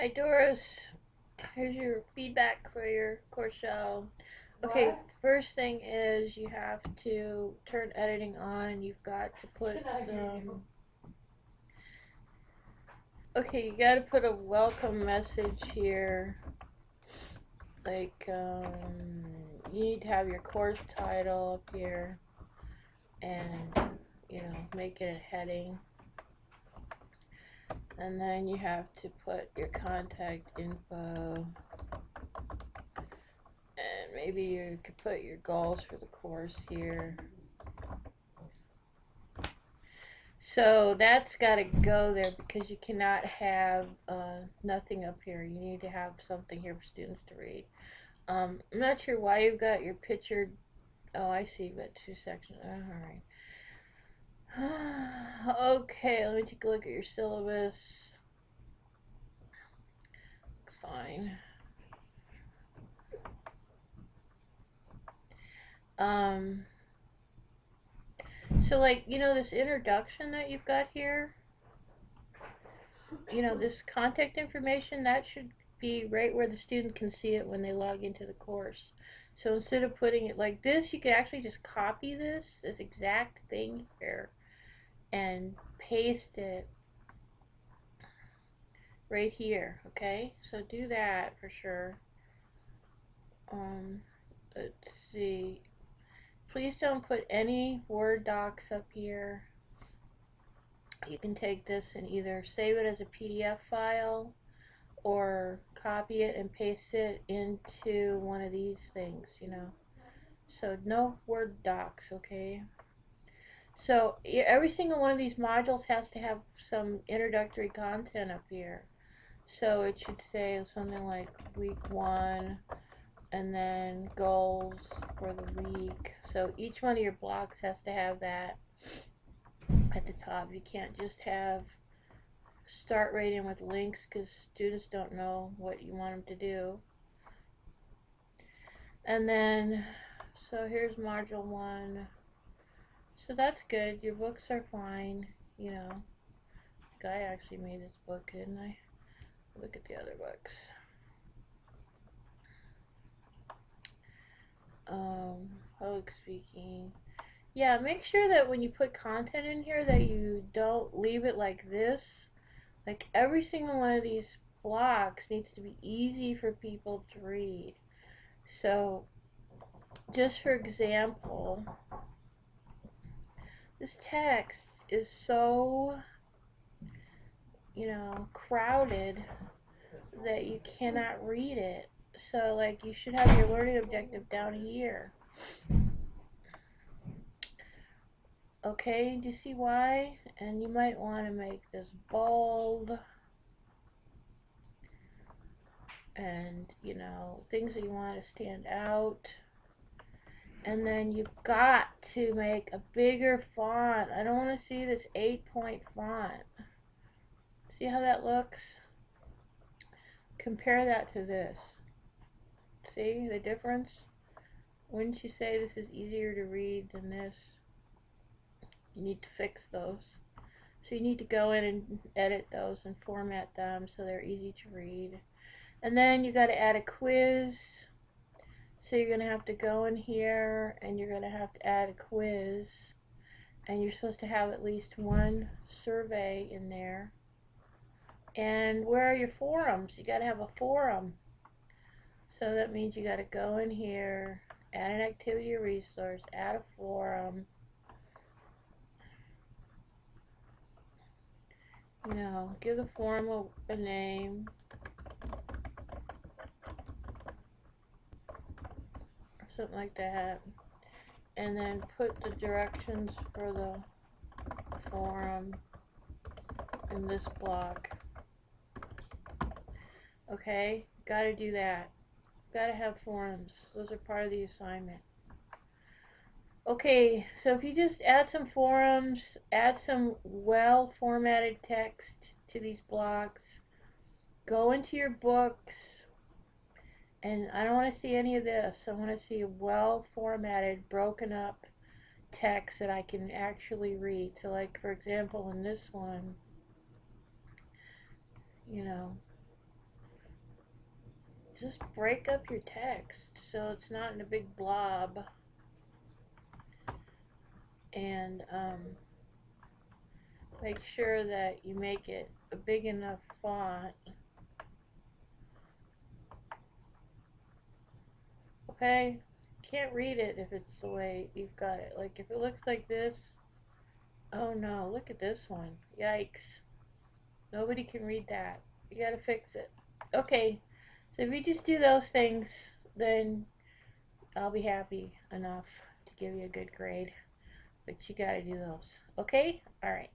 Hi Doris, here's your feedback for your course show. Okay, What? first thing is you have to turn editing on and you've got to put some. Okay, you got to put a welcome message here. Like, you need to have your course title up here and, make it a heading. And then you have to put your contact info. And maybe you could put your goals for the course here. So that's got to go there because you cannot have nothing up here. You need to have something here for students to read. I'm not sure why you've got your picture. Oh, I see. You've got two sections. All right. Okay, let me take a look at your syllabus. Looks fine. Um, so like, this introduction that you've got here, this contact information, that should be right where the student can see it when they log into the course. So instead of putting it like this, you can actually just copy this exact thing here and paste it right here, okay? So do that for sure. Um, let's see. Please don't put any Word docs up here. You can take this and either save it as a PDF file or copy it and paste it into one of these things. So no Word docs, okay? So every single one of these modules has to have some introductory content up here. So it should say something like week 1 and then goals for the week. So each one of your blocks has to have that at the top. You can't just have start rating with links because students don't know what you want them to do. And then, so here's module 1. So that's good. Your books are fine. Guy actually made this book, didn't I? Look at the other books. Public speaking. Yeah, make sure that when you put content in here that you don't leave it like this. Like every single one of these blocks needs to be easy for people to read. So, just for example, this text is so, crowded that you cannot read it. So, like, you should have your learning objective down here. Okay, do you see why? And you might want to make this bold. And, things that you want to stand out. And then you've got to make a bigger font. I don't want to see this 8-point font. See how that looks? Compare that to this. See the difference? Wouldn't you say this is easier to read than this? You need to fix those. So you need to go in and edit those and format them so they're easy to read. And then you got to add a quiz. So you're going to have to go in here and you're going to have to add a quiz. And you're supposed to have at least one survey in there. And where are your forums? You got to have a forum. So that means you got to go in here, add an activity or resource, add a forum. Give the forum a name. Or something like that. And then put the directions for the forum in this block. Okay, gotta do that. Gotta have forums. Those are part of the assignment. Okay, so if you just add some forums, add some well-formatted text to these blocks, go into your books, and I don't want to see any of this. I want to see a well-formatted, broken up text that I can actually read. So like, for example, in this one, you know, just break up your text so it's not in a big blob. And make sure that you make it a big enough font. Okay? Can't read it if it's the way you've got it. Like if it looks like this, oh no, look at this one. Yikes. Nobody can read that. You gotta fix it. Okay, so if you just do those things, then I'll be happy enough to give you a good grade. But you gotta do those. Okay? Alright.